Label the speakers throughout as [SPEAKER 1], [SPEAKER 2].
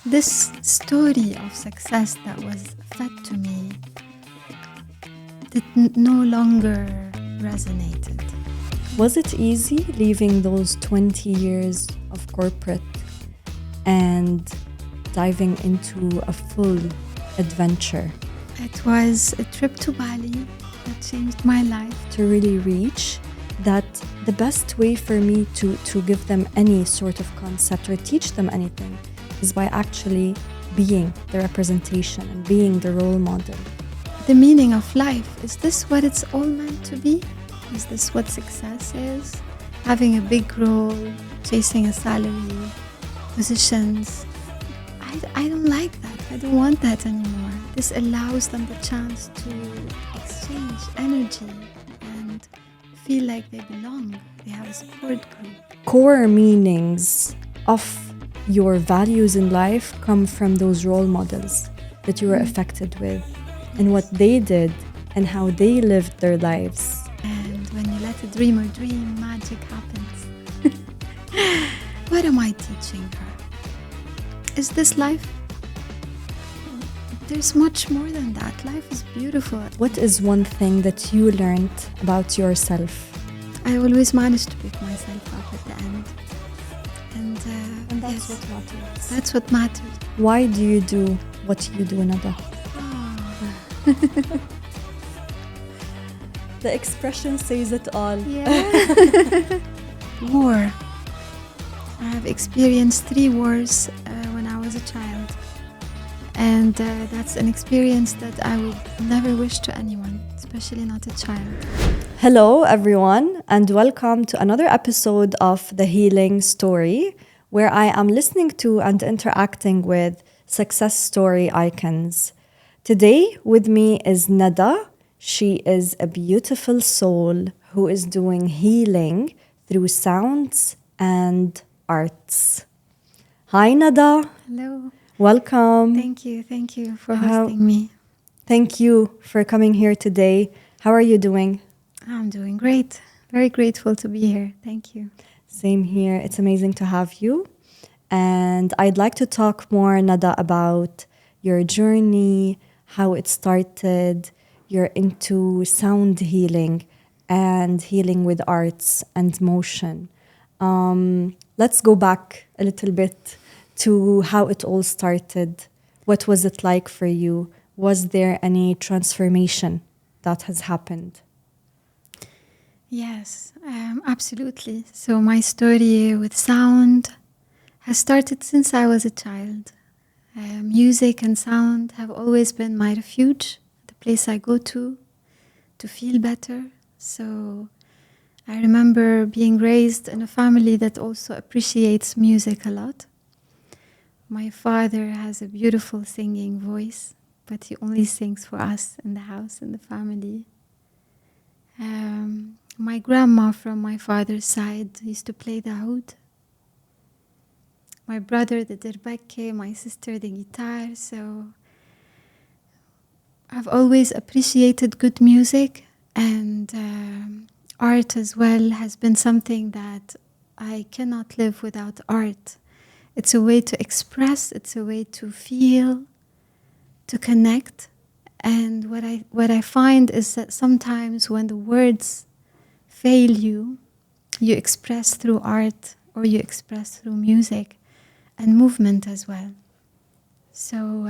[SPEAKER 1] This story of success that was fed to me no longer resonated.
[SPEAKER 2] Was it easy leaving those 20 years of corporate and diving into a full adventure?
[SPEAKER 1] It was a trip to Bali that changed my life.
[SPEAKER 2] To really reach that the best way for me to give them any sort of concept or teach them anything is by actually being the representation and being the role model.
[SPEAKER 1] The meaning of life, is this what it's all meant to be? Is this what success is? Having a big role, chasing a salary, positions. I don't like that. I don't want that anymore. This allows them the chance to exchange energy and feel like they belong. They have a support group.
[SPEAKER 2] Core meanings of your values in life come from those role models that you were affected with and what they did and how they lived their lives.
[SPEAKER 1] And when you let a dreamer dream, magic happens. What am I teaching her? Is this life? There's much more than that. Life is beautiful.
[SPEAKER 2] What is one thing that you learned about yourself?
[SPEAKER 1] I always manage to pick myself up at the end.
[SPEAKER 2] And that's
[SPEAKER 1] yes,
[SPEAKER 2] what matters.
[SPEAKER 1] That's what matters.
[SPEAKER 2] Why do you do what you do, Nada? The expression says it all.
[SPEAKER 1] Yeah. War. I have experienced 3 wars when I was a child. And that's an experience that I would never wish to anyone, especially not a child.
[SPEAKER 2] Hello, everyone, and welcome to another episode of The Healing Story, where I am listening to and interacting with success story icons. Today with me is Nada. She is a beautiful soul who is doing healing through sounds and arts. Hi, Nada.
[SPEAKER 1] Hello.
[SPEAKER 2] Welcome.
[SPEAKER 1] Thank you for hosting me.
[SPEAKER 2] Thank you for coming here today. How are you doing?
[SPEAKER 1] I'm doing great. Very grateful to be here. Thank you.
[SPEAKER 2] Same here. It's amazing to have you. And I'd like to talk more, Nada, about your journey, how it started. You're into sound healing and healing with arts and motion. Let's go back a little bit to how it all started. What was it like for you? Was there any transformation that has happened?
[SPEAKER 1] Yes, absolutely. So my story with sound has started since I was a child. Music and sound have always been my refuge, the place I go to feel better. So I remember being raised in a family that also appreciates music a lot. My father has a beautiful singing voice, but he only sings for us in the house, in the family. My grandma from my father's side used to play the oud. My brother the dirbake, my sister the guitar. So I've always appreciated good music, and art as well has been something that I cannot live without art. It's a way to express, it's a way to feel, to connect. And what I find is that sometimes when the words fail you, you express through art or you express through music and movement as well. So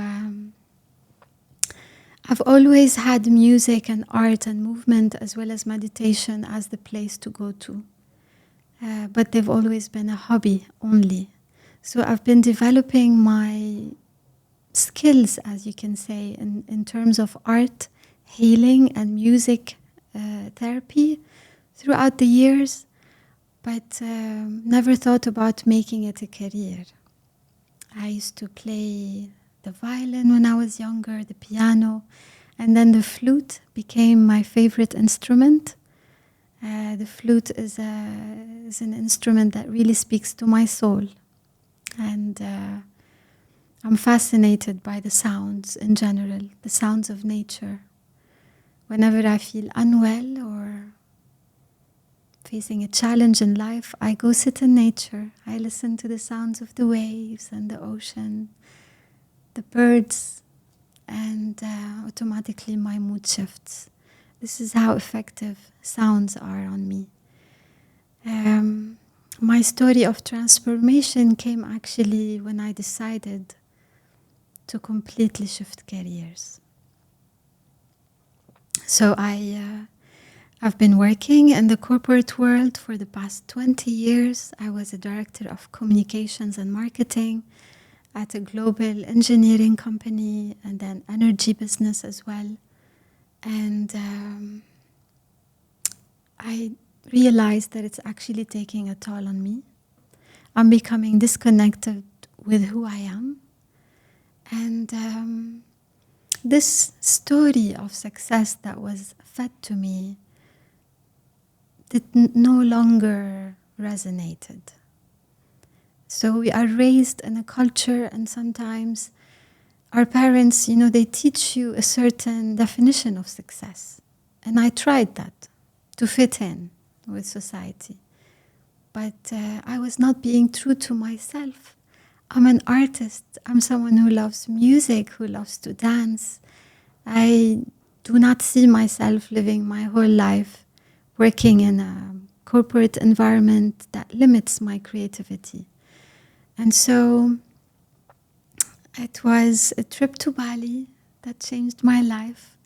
[SPEAKER 1] I've always had music and art and movement as well as meditation as the place to go to. But they've always been a hobby only. So I've been developing my skills, as you can say, in terms of art, healing and music therapy throughout the years, but never thought about making it a career. I used to play the violin when I was younger, the piano, and then the flute became my favorite instrument. The flute is an instrument that really speaks to my soul. And I'm fascinated by the sounds in general, the sounds of nature. Whenever I feel unwell or facing a challenge in life, I go sit in nature. I listen to the sounds of the waves and the ocean the birds, and automatically my mood shifts. This is how effective sounds are on me. My story of transformation came actually when I decided to completely shift careers. So I've been working in the corporate world for the past 20 years. I was a director of communications and marketing at a global engineering company and then energy business as well. And I realized that it's actually taking a toll on me. I'm becoming disconnected with who I am. And this story of success that was fed to me no longer resonated. So we are raised in a culture, and sometimes our parents, they teach you a certain definition of success. And I tried that to fit in with society. But I was not being true to myself. I'm an artist. I'm someone who loves music, who loves to dance. I do not see myself living my whole life working in a corporate environment that limits my creativity. And so it was a trip to Bali that changed my life.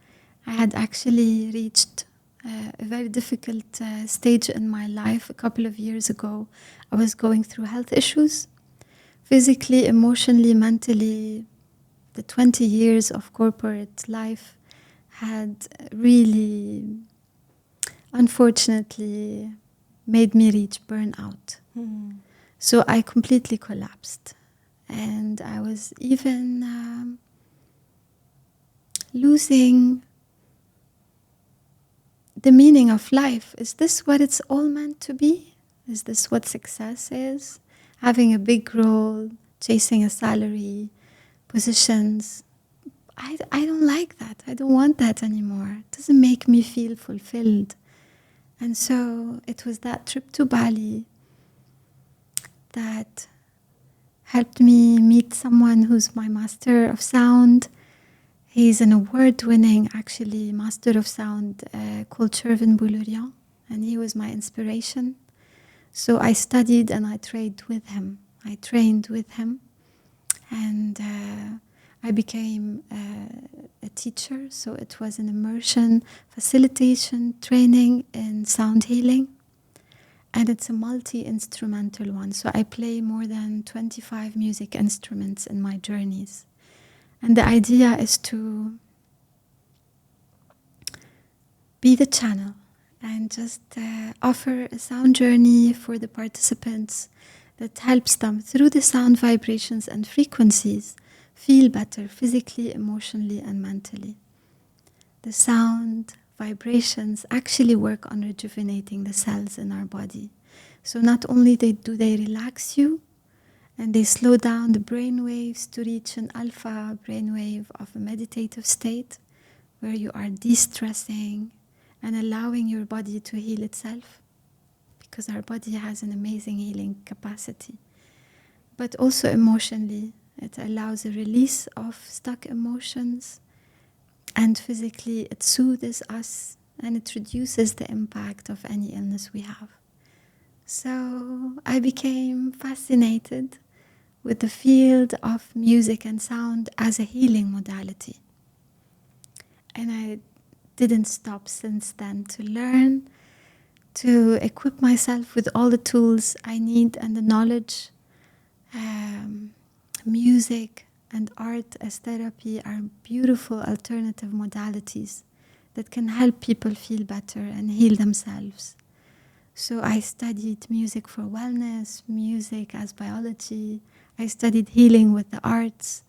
[SPEAKER 1] I had actually reached a very difficult stage in my life a couple of years ago. I was going through health issues, physically, emotionally, mentally. The 20 years of corporate life had really, unfortunately, made me reach burnout. So I completely collapsed. And I was even losing the meaning of life. Is this what it's all meant to be? Is this what success is? Having a big role, chasing a salary, positions. I don't like that. I don't want that anymore. It doesn't make me feel fulfilled. And so it was that trip to Bali that helped me meet someone who's my master of sound. He's an award-winning, actually, master of sound called Shervin Boulurian, and he was my inspiration. So I studied and I trained with him. And I became a teacher. So it was an immersion facilitation training in sound healing. And it's a multi-instrumental one. So I play more than 25 music instruments in my journeys. And the idea is to be the channel and just offer a sound journey for the participants that helps them through the sound vibrations and frequencies feel better physically, emotionally, and mentally. The sound vibrations actually work on rejuvenating the cells in our body. So not only do they relax you, and they slow down the brain waves to reach an alpha brainwave of a meditative state where you are de-stressing and allowing your body to heal itself, because our body has an amazing healing capacity. But also emotionally, it allows a release of stuck emotions, and physically it soothes us and it reduces the impact of any illness we have. So I became fascinated with the field of music and sound as a healing modality. And I didn't stop since then to learn, to equip myself with all the tools I need and the knowledge. Music and art as therapy are beautiful alternative modalities that can help people feel better and heal themselves. So I studied music for wellness, music as biology. I studied healing with the arts,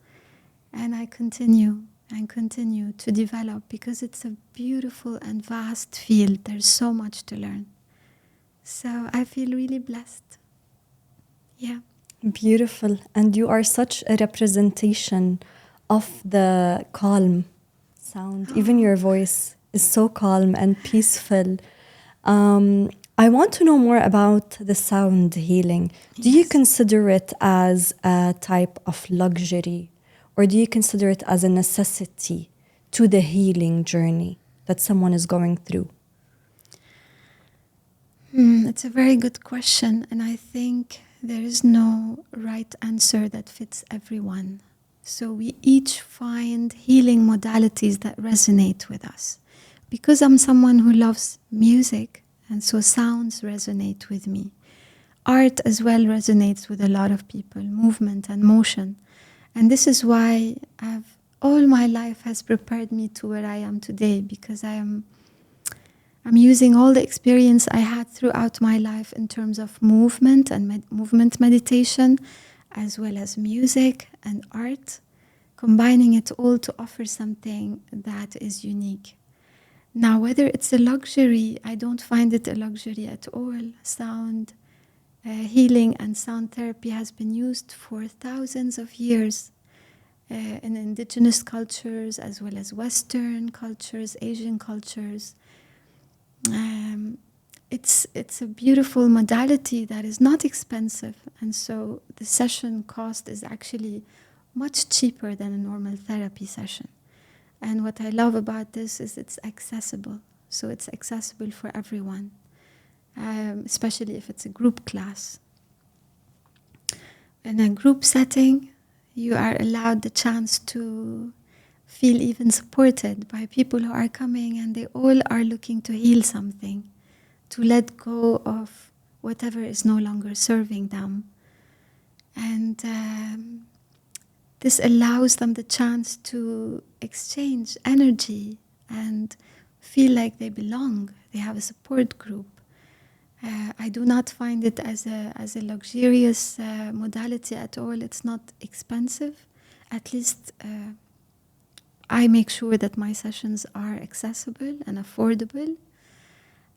[SPEAKER 1] and I continue to develop because it's a beautiful and vast field. There's so much to learn. So I feel really blessed. Yeah.
[SPEAKER 2] Beautiful. And you are such a representation of the calm sound. Even your voice is so calm and peaceful. I want to know more about the sound healing. Do you consider it as a type of luxury, Or do you consider it as a necessity to the healing journey that someone is going through?
[SPEAKER 1] It's a very good question, and I think there is no right answer that fits everyone. So we each find healing modalities that resonate with us. Because I'm someone who loves music, and so sounds resonate with me. Art as well resonates with a lot of people, movement and motion. And this is why all my life has prepared me to where I am today, because I'm using all the experience I had throughout my life in terms of movement and movement meditation, as well as music and art, combining it all to offer something that is unique. Now, whether it's a luxury, I don't find it a luxury at all. Sound healing and sound therapy has been used for thousands of years in indigenous cultures, as well as Western cultures, Asian cultures. It's a beautiful modality that is not expensive, and so the session cost is actually much cheaper than a normal therapy session. And what I love about this is it's accessible. So it's accessible for everyone, especially if it's a group class. In a group setting, you are allowed the chance to feel even supported by people who are coming, and they all are looking to heal something, to let go of whatever is no longer serving them. And this allows them the chance to exchange energy and feel like they belong. They have a support group. I do not find it as a luxurious modality at all. It's not expensive. At least I make sure that my sessions are accessible and affordable.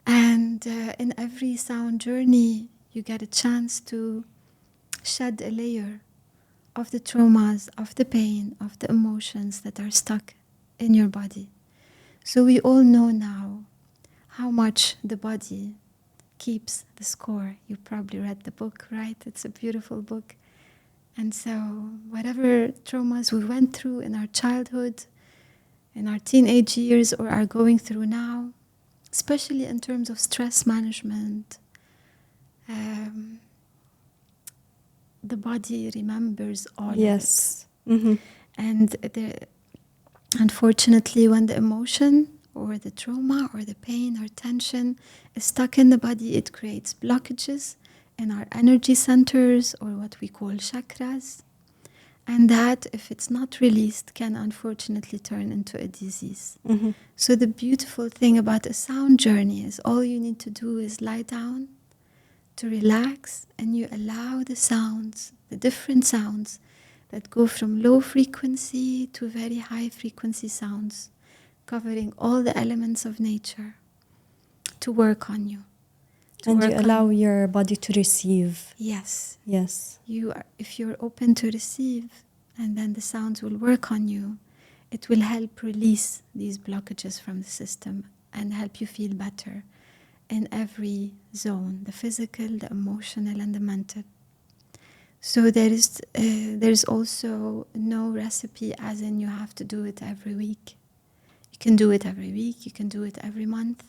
[SPEAKER 1] And in every sound journey, you get a chance to shed a layer of the traumas, of the pain, of the emotions that are stuck in your body. So we all know now how much the body keeps the score. You probably read the book, right? It's a beautiful book. And so whatever traumas we went through in our childhood, in our teenage years, or are going through now, especially in terms of stress management, the body remembers all of it.
[SPEAKER 2] Mm-hmm.
[SPEAKER 1] And unfortunately, when the emotion or the trauma or the pain or tension is stuck in the body, it creates blockages in our energy centers, or what we call chakras. And that, if it's not released, can unfortunately turn into a disease.
[SPEAKER 2] Mm-hmm.
[SPEAKER 1] So the beautiful thing about a sound journey is all you need to do is lie down, to relax, and you allow the sounds, the different sounds that go from low frequency to very high frequency sounds, covering all the elements of nature, to work on you.
[SPEAKER 2] And you allow your body to receive.
[SPEAKER 1] Yes.
[SPEAKER 2] Yes.
[SPEAKER 1] If you're open to receive, and then the sounds will work on you, it will help release these blockages from the system and help you feel better in every zone, the physical, the emotional, and the mental. So there's also no recipe as in you have to do it every week. You can do it every week, you can do it every month.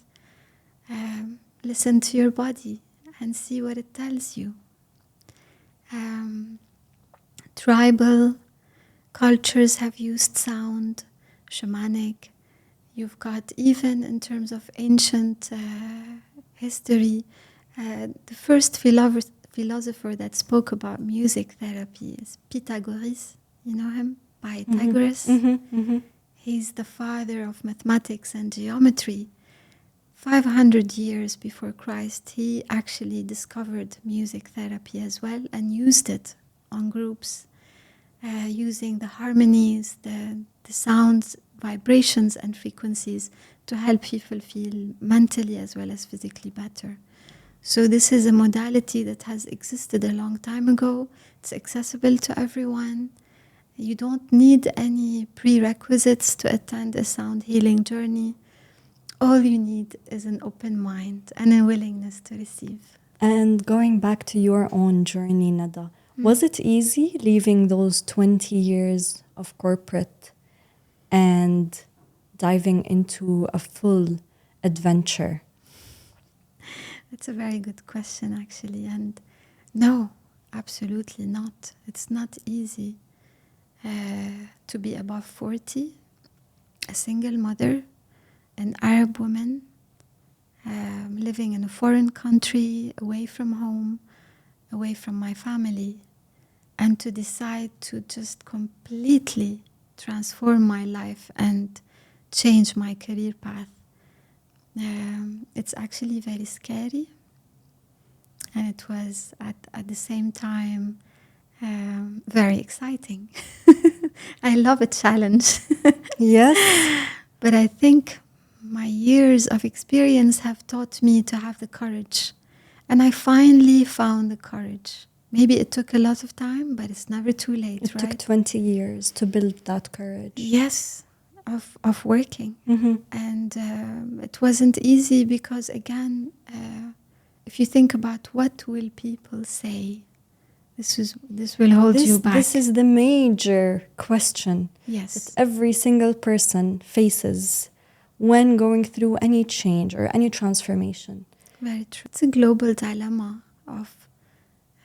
[SPEAKER 1] Listen to your body and see what it tells you. Tribal cultures have used sound, shamanic. You've got, even in terms of ancient history, the first philosopher that spoke about music therapy is Pythagoras. You know him? Pythagoras.
[SPEAKER 2] Mm-hmm. Mm-hmm.
[SPEAKER 1] He's the father of mathematics and geometry. 500 years before Christ, he actually discovered music therapy as well and used it on groups, using the harmonies, the sounds, vibrations and frequencies to help people feel mentally as well as physically better. So this is a modality that has existed a long time ago. It's accessible to everyone. You don't need any prerequisites to attend a sound healing journey. All you need is an open mind and a willingness to receive.
[SPEAKER 2] And going back to your own journey, Nada, was it easy leaving those 20 years of corporate and diving into a full adventure?
[SPEAKER 1] That's a very good question, actually. And no, absolutely not. It's not easy to be above 40, a single mother, an Arab woman, living in a foreign country, away from home, away from my family, and to decide to just completely transform my life and change my career path. It's actually very scary, and it was at the same time very exciting. I love a challenge.
[SPEAKER 2] Yes.
[SPEAKER 1] But I think my years of experience have taught me to have the courage. And I finally found the courage. Maybe it took a lot of time, but it's never too late,
[SPEAKER 2] It
[SPEAKER 1] right?
[SPEAKER 2] took 20 years to build that courage.
[SPEAKER 1] Yes, of working.
[SPEAKER 2] Mm-hmm.
[SPEAKER 1] And it wasn't easy because, again, if you think about what will people say, this will hold you back.
[SPEAKER 2] This is the major question
[SPEAKER 1] Yes.
[SPEAKER 2] that every single person faces when going through any change or any transformation.
[SPEAKER 1] Very true. It's a global dilemma of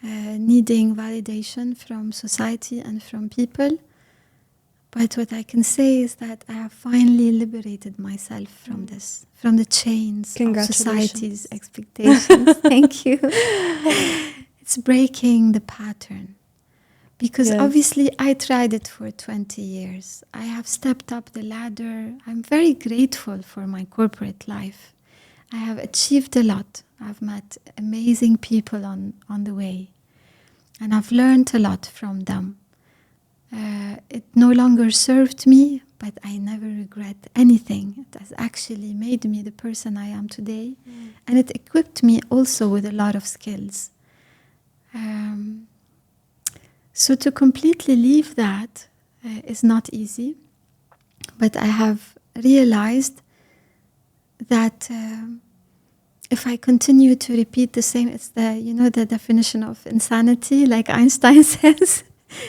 [SPEAKER 1] needing validation from society and from people. But what I can say is that I have finally liberated myself from this, from the chains of society's expectations. Thank you. It's breaking the pattern. Because obviously I tried it for 20 years. I have stepped up the ladder. I'm very grateful for my corporate life. I have achieved a lot. I've met amazing people on the way. And I've learned a lot from them. It no longer served me, but I never regret anything. It has actually made me the person I am today. And it equipped me also with a lot of skills. So to completely leave that is not easy. But I have realized that if I continue to repeat the same, it's the definition of insanity, like Einstein says.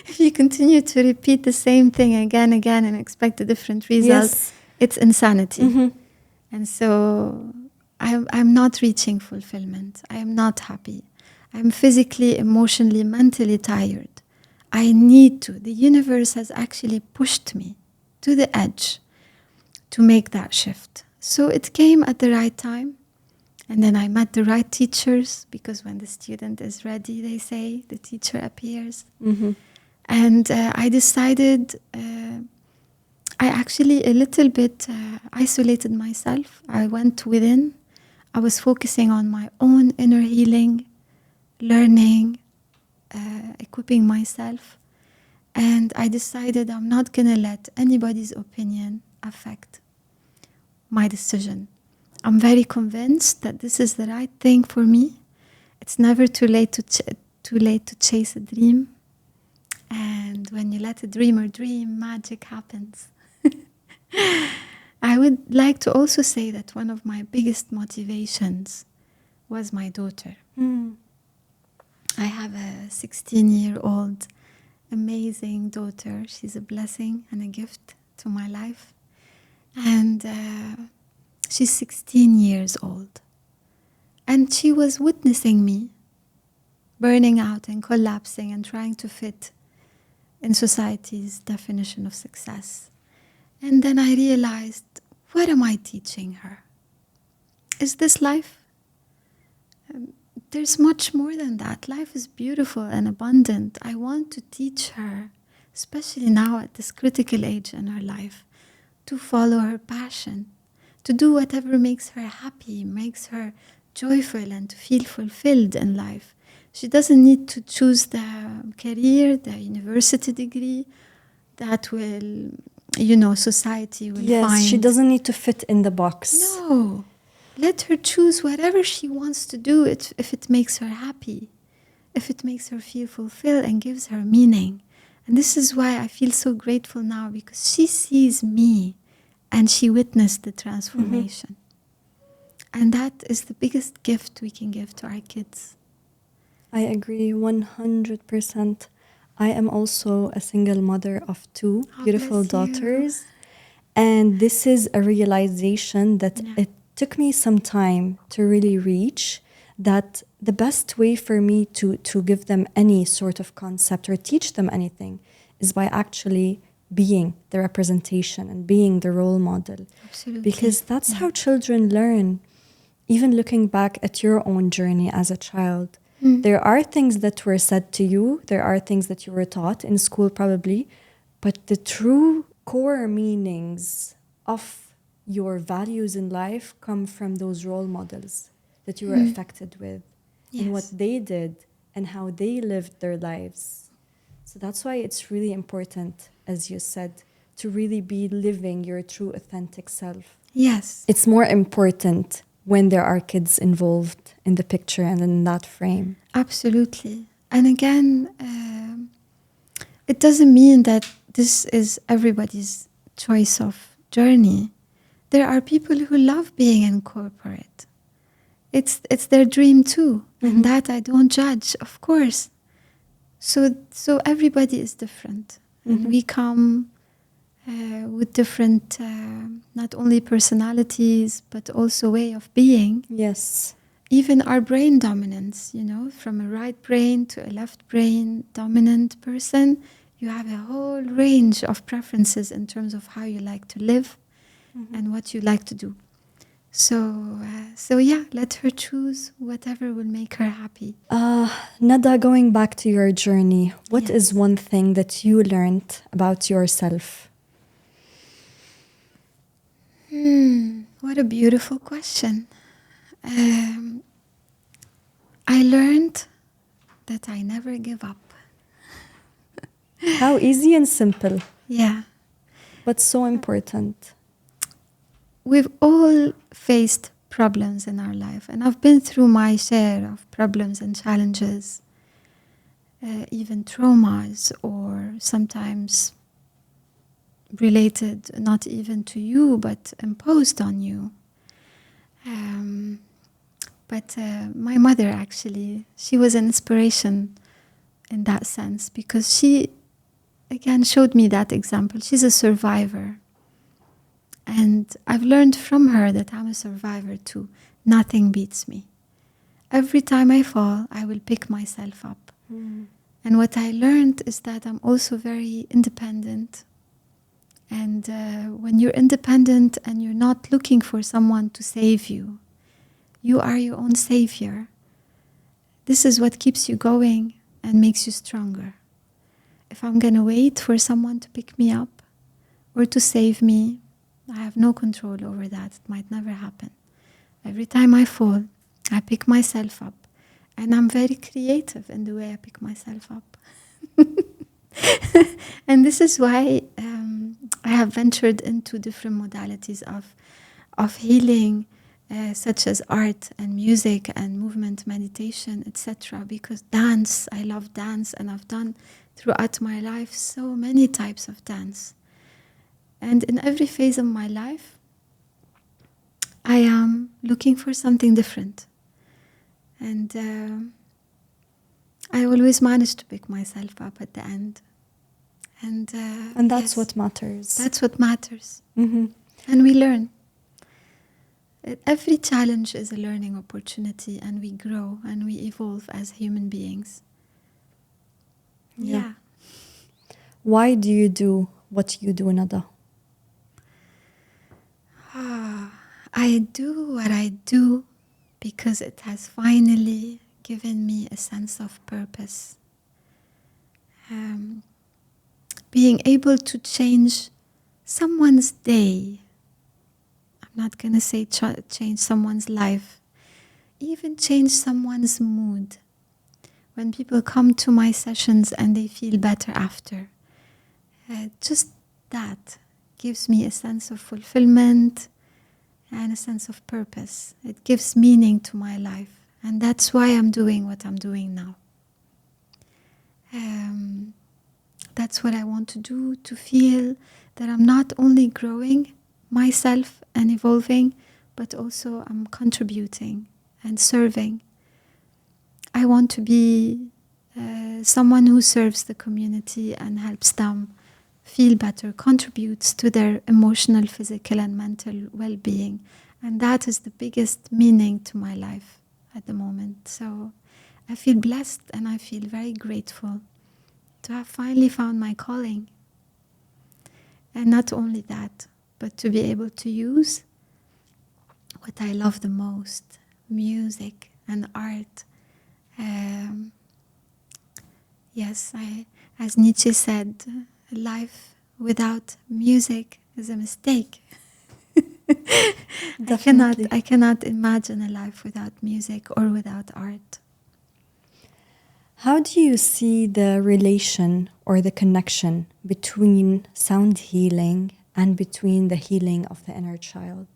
[SPEAKER 1] If you continue to repeat the same thing again and expect a different result, it's insanity. Mm-hmm. And so I'm not reaching fulfillment. I am not happy. I'm physically, emotionally, mentally tired. I need to. The universe has actually pushed me to the edge to make that shift. So it came at the right time. And then I met the right teachers, because when the student is ready, they say, the teacher appears. Mm-hmm. And I decided, I actually a little bit isolated myself. I went within. I was focusing on my own inner healing, learning, equipping myself. And I decided I'm not going to let anybody's opinion affect my decision. I'm very convinced that this is the right thing for me. It's never too late to chase a dream. And when you let a dreamer dream, magic happens. I would like to also say that one of my biggest motivations was my daughter. I have a 16-year-old amazing daughter. She's a blessing and a gift to my life. And she's 16 years old. And she was witnessing me burning out and collapsing and trying to fit in society's definition of success. And then I realized, what am I teaching her? Is this life? There's much more than that. Life is beautiful and abundant. I want to teach her, especially now at this critical age in her life, to follow her passion, to do whatever makes her happy, makes her joyful, and to feel fulfilled in life. She doesn't need to choose the career, the university degree that will, society will find.
[SPEAKER 2] Yes, she doesn't need to fit in the box.
[SPEAKER 1] No. Let her choose whatever she wants to do if it makes her happy, if it makes her feel fulfilled and gives her meaning. And this is why I feel so grateful now, because she sees me and she witnessed the transformation. Mm-hmm. And that is the biggest gift we can give to our kids.
[SPEAKER 2] I agree 100%. I am also a single mother of two
[SPEAKER 1] Oh,
[SPEAKER 2] beautiful
[SPEAKER 1] bless you.
[SPEAKER 2] daughters. And this is a realization that
[SPEAKER 1] Yeah.
[SPEAKER 2] it took me some time to really reach, that the best way for me to give them any sort of concept or teach them anything is by actually being the representation and being the role model.
[SPEAKER 1] Absolutely.
[SPEAKER 2] Because that's
[SPEAKER 1] Yeah.
[SPEAKER 2] how children learn. Even looking back at your own journey as a child, there are things that were said to you, there are things that you were taught in school probably, but the true core meanings of your values in life come from those role models that you were affected with and what
[SPEAKER 1] Yes.
[SPEAKER 2] they did and how they lived their lives. So that's why it's really important, as you said, to really be living your true authentic self.
[SPEAKER 1] Yes.
[SPEAKER 2] It's more important when there are kids involved in the picture and in that frame.
[SPEAKER 1] Absolutely. And again, it doesn't mean that this is everybody's choice of journey. There are people who love being in corporate. It's their dream too, and that I don't judge, of course. So everybody is different, and we come with different, not only personalities but also way of being.
[SPEAKER 2] Yes.
[SPEAKER 1] Even our brain dominance, from a right brain to a left brain dominant person, you have a whole range of preferences in terms of how you like to live and what you like to do. So yeah, let her choose whatever will make her happy.
[SPEAKER 2] Nada, going back to your journey, what is
[SPEAKER 1] Yes.
[SPEAKER 2] one thing that you learned about yourself?
[SPEAKER 1] What a beautiful question. I learned that I never give up.
[SPEAKER 2] How easy and simple,
[SPEAKER 1] Yeah.
[SPEAKER 2] but so important.
[SPEAKER 1] We've all faced problems in our life, and I've been through my share of problems and challenges, even traumas, or sometimes related not even to you but imposed on you. But my mother, actually, she was an inspiration in that sense, because she again showed me that example. She's a survivor. And I've learned from her that I'm a survivor too. Nothing beats me. Every time I fall, I will pick myself up. And what I learned is that I'm also very independent. And when you're independent and you're not looking for someone to save you, you are your own savior. This is what keeps you going and makes you stronger. If I'm going to wait for someone to pick me up or to save me, I have no control over that. It might never happen. Every time I fall, I pick myself up. And I'm very creative in the way I pick myself up. And this is why I have ventured into different modalities of healing, such as art and music and movement, meditation, etc. Because dance, I love dance, and I've done throughout my life so many types of dance. And in every phase of my life, I am looking for something different. And I always manage to pick myself up at the end. And
[SPEAKER 2] that's
[SPEAKER 1] yes,
[SPEAKER 2] what matters.
[SPEAKER 1] That's what matters. And we learn. Every challenge is a learning opportunity, and we grow and we evolve as human beings. Yeah.
[SPEAKER 2] Why do you do what you do, Nada?
[SPEAKER 1] I do what I do because it has finally given me a sense of purpose. Being able to change someone's day. I'm not going to say change someone's life. Even change someone's mood. When people come to my sessions and they feel better after. Just that gives me a sense of fulfillment and a sense of purpose. It gives meaning to my life. And that's why I'm doing what I'm doing now. That's what I want to do, to feel that I'm not only growing myself and evolving, but also I'm contributing and serving. I want to be someone who serves the community and helps them feel better, contributes to their emotional, physical, and mental well-being. And that is the biggest meaning to my life at the moment. So I feel blessed and I feel very grateful to have finally found my calling. And not only that, but to be able to use what I love the most, music and art. Yes, as Nietzsche said, life without music is a mistake. I cannot imagine a life without music or without art.
[SPEAKER 2] How do you see the relation or the connection between sound healing and between the healing of the inner child?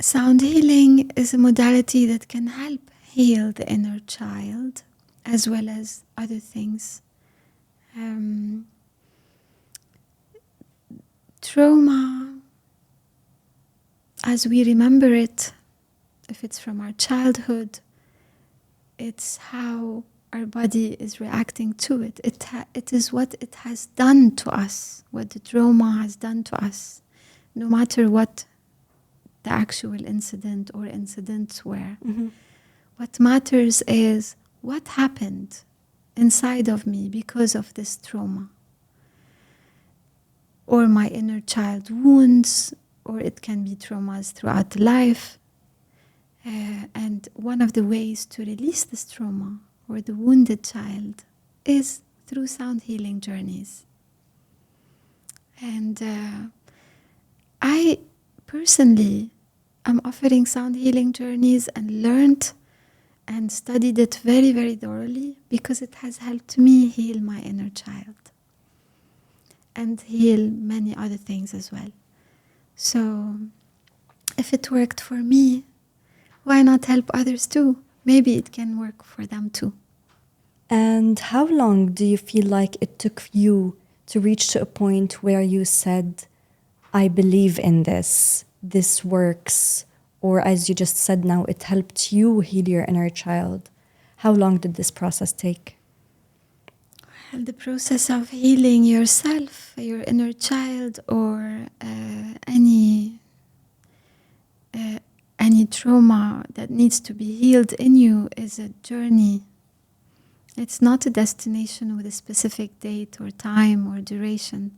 [SPEAKER 1] Sound healing is a modality that can help heal the inner child as well as other things. Trauma, as we remember it, if it's from our childhood, it's how our body is reacting to it. It is what it has done to us, what the trauma has done to us, no matter what the actual incident or incidents were.
[SPEAKER 2] Mm-hmm.
[SPEAKER 1] What matters is what happened inside of me because of this trauma, or my inner child wounds, or it can be traumas throughout life. And one of the ways to release this trauma or the wounded child is through sound healing journeys. And I personally am offering sound healing journeys and learned and studied it very, very thoroughly because it has helped me heal my inner child and heal many other things as well. So if it worked for me, why not help others too? Maybe it can work for them too.
[SPEAKER 2] And how long do you feel like it took you to reach to a point where you said, I believe in this, this works, or as you just said now, it helped you heal your inner child? How long did this process take?
[SPEAKER 1] Well, the process of healing yourself, your inner child, or any trauma that needs to be healed in you is a journey. It's not a destination with a specific date or time or duration.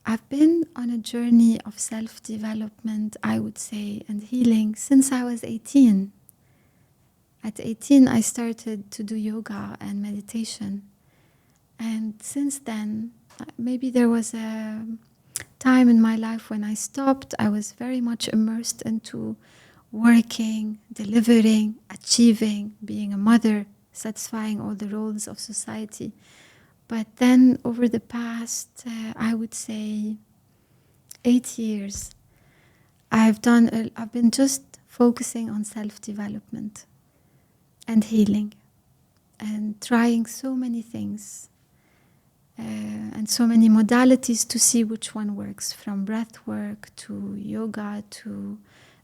[SPEAKER 1] I've been on a journey of self-development, I would say, and healing since I was 18. At 18, I started to do yoga and meditation. And since then, maybe there was a time in my life when I stopped. I was very much immersed into working, delivering, achieving, being a mother, satisfying all the roles of society. But then over the past, I would say, 8 years, I've been just focusing on self-development and healing and trying so many things and so many modalities to see which one works, from breath work to yoga to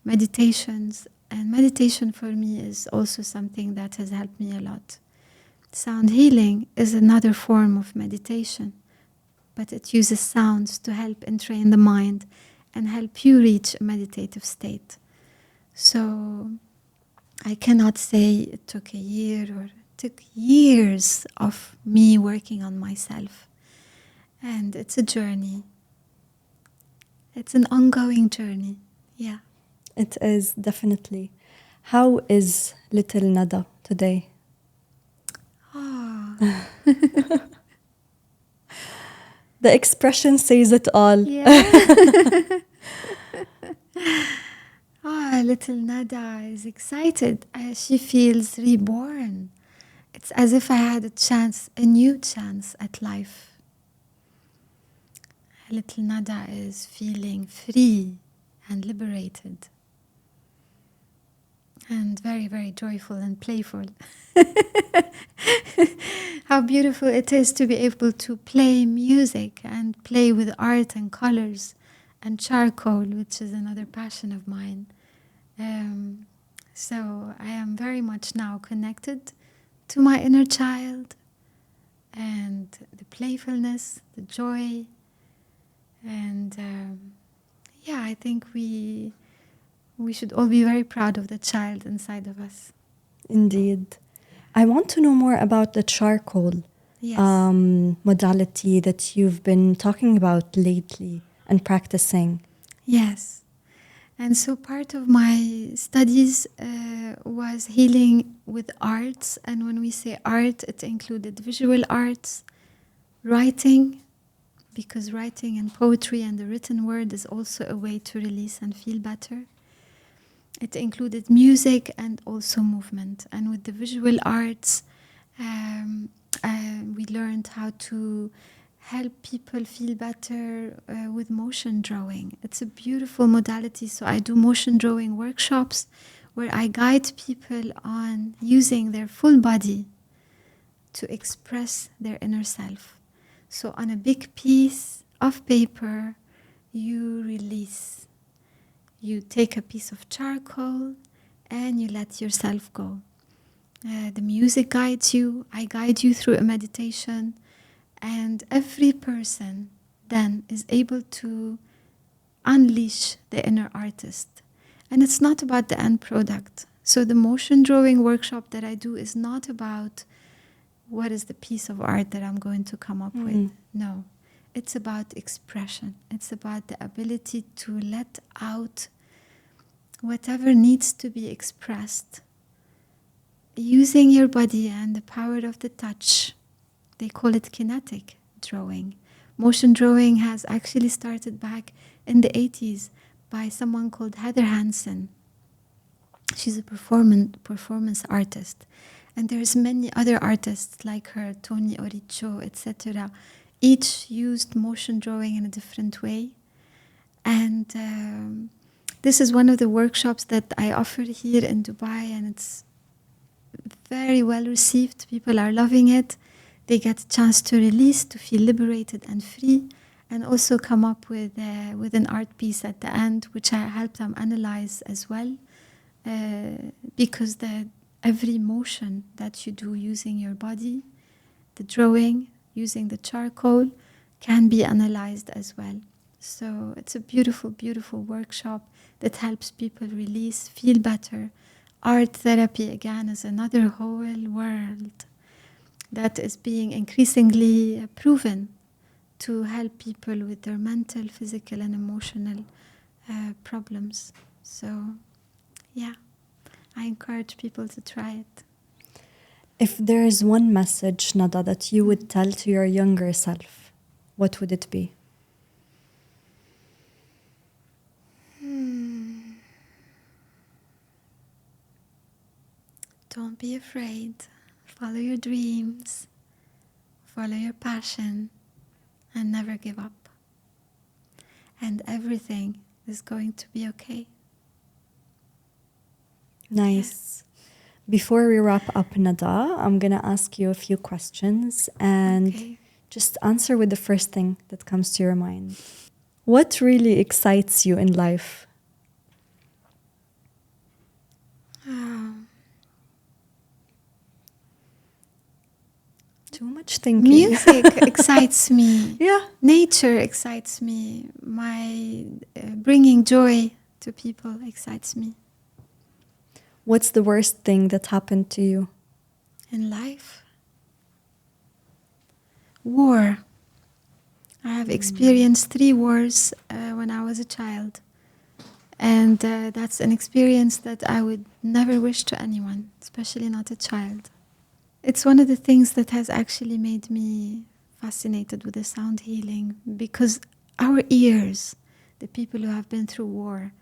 [SPEAKER 1] meditations. And meditation for me is also something that has helped me a lot. Sound healing is another form of meditation, but it uses sounds to help entrain the mind and help you reach a meditative state. So I cannot say it took a year, or it took years of me working on myself. And it's a journey. It's an ongoing journey. Yeah.
[SPEAKER 2] It is, definitely. How is little Nada today?
[SPEAKER 1] Oh.
[SPEAKER 2] The expression says it all.
[SPEAKER 1] Yeah. Little Nada is excited. She feels reborn. It's as if I had a new chance at life. Little Nada is feeling free and liberated. And very, very joyful and playful. How beautiful it is to be able to play music and play with art and colors and charcoal, which is another passion of mine. So I am very much now connected to my inner child and the playfulness, the joy, and I think we should all be very proud of the child inside of us.
[SPEAKER 2] Indeed. I want to know more about the charcoal
[SPEAKER 1] Yes.
[SPEAKER 2] modality that you've been talking about lately and practicing.
[SPEAKER 1] Yes. And so part of my studies was healing with arts. And when we say art, it included visual arts, writing, because writing and poetry and the written word is also a way to release and feel better. It included music and also movement. And with the visual arts, we learned how to help people feel better with motion drawing. It's a beautiful modality. So I do motion drawing workshops where I guide people on using their full body to express their inner self. So on a big piece of paper, you release. You take a piece of charcoal and you let yourself go. The music guides you. I guide you through a meditation. And every person then is able to unleash the inner artist. And it's not about the end product. So the motion drawing workshop that I do is not about what is the piece of art that I'm going to come up with. No, it's about expression. It's about the ability to let out whatever needs to be expressed using your body and the power of the touch. They call it kinetic drawing. Motion drawing has actually started back in the 80s by someone called Heather Hansen. She's a performance artist. And there's many other artists like her, Tony Oricho, etc. Each used motion drawing in a different way. And this is one of the workshops that I offer here in Dubai, and it's very well received. People are loving it. They get a chance to release, to feel liberated and free, and also come up with an art piece at the end, which I help them analyze as well, because every motion that you do using your body, the drawing, using the charcoal, can be analyzed as well. So it's a beautiful, beautiful workshop that helps people release, feel better. Art therapy, again, is another whole world that is being increasingly proven to help people with their mental, physical, and emotional problems. So, I encourage people to try it.
[SPEAKER 2] If there is one message, Nada, that you would tell to your younger self, what would it be?
[SPEAKER 1] Don't be afraid. Follow your dreams. Follow your passion. And never give up. And everything is going to be okay.
[SPEAKER 2] Nice.
[SPEAKER 1] Yes.
[SPEAKER 2] Before we wrap up, Nada, I'm going to ask you a few questions and just answer with the first thing that comes to your mind. What really excites you in life? Too much thinking.
[SPEAKER 1] Music excites me.
[SPEAKER 2] Yeah.
[SPEAKER 1] Nature excites me. My bringing joy to people excites me.
[SPEAKER 2] What's the worst thing that happened to you?
[SPEAKER 1] In life? War. I have experienced 3 wars when I was a child. And that's an experience that I would never wish to anyone, especially not a child. It's one of the things that has actually made me fascinated with the sound healing, because our ears, the people who have been through war,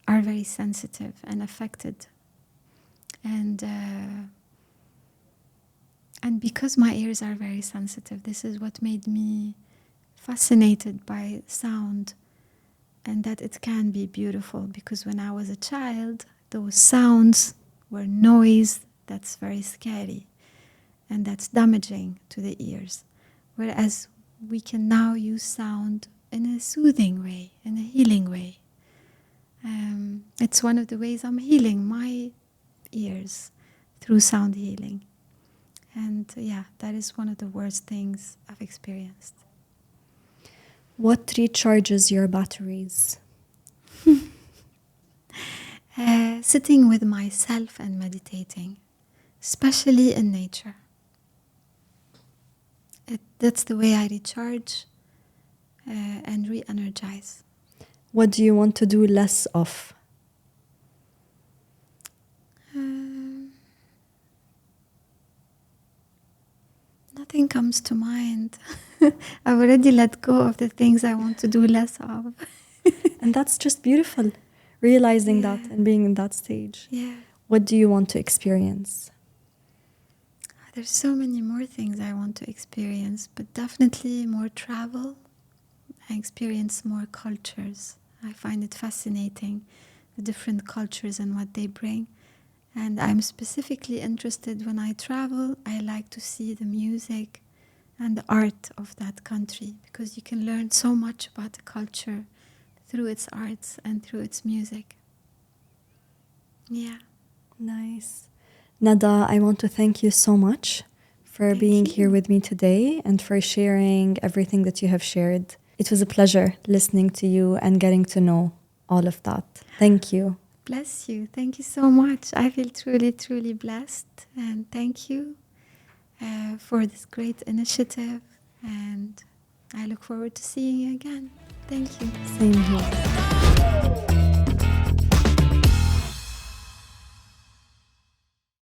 [SPEAKER 1] are very sensitive and affected. And because my ears are very sensitive, this is what made me fascinated by sound, and that it can be beautiful, because when I was a child, those sounds were noise that's very scary and that's damaging to the ears. Whereas we can now use sound in a soothing way, in a healing way. It's one of the ways I'm healing my ears through sound healing. And that is one of the worst things I've experienced.
[SPEAKER 2] What recharges your batteries?
[SPEAKER 1] Sitting with myself and meditating, especially in nature. That's the way I recharge and re-energize.
[SPEAKER 2] What do you want to do less of?
[SPEAKER 1] Nothing comes to mind. I've already let go of the things I want to do less of.
[SPEAKER 2] And that's just beautiful, realizing that and being in that stage.
[SPEAKER 1] Yeah.
[SPEAKER 2] What do you want to experience?
[SPEAKER 1] There's so many more things I want to experience, but definitely more travel. I experience more cultures. I find it fascinating, the different cultures and what they bring. And I'm specifically interested when I travel, I like to see the music and the art of that country, because you can learn so much about the culture through its arts and through its music. Yeah.
[SPEAKER 2] Nice. Nada, I want to thank you so much for being here with me today and for sharing everything that you have shared. It was a pleasure listening to you and getting to know all of that. Thank you.
[SPEAKER 1] Bless you. Thank you so much. I feel truly, truly blessed. And thank you for this great initiative. And I look forward to seeing you again. Thank you.
[SPEAKER 2] Same here.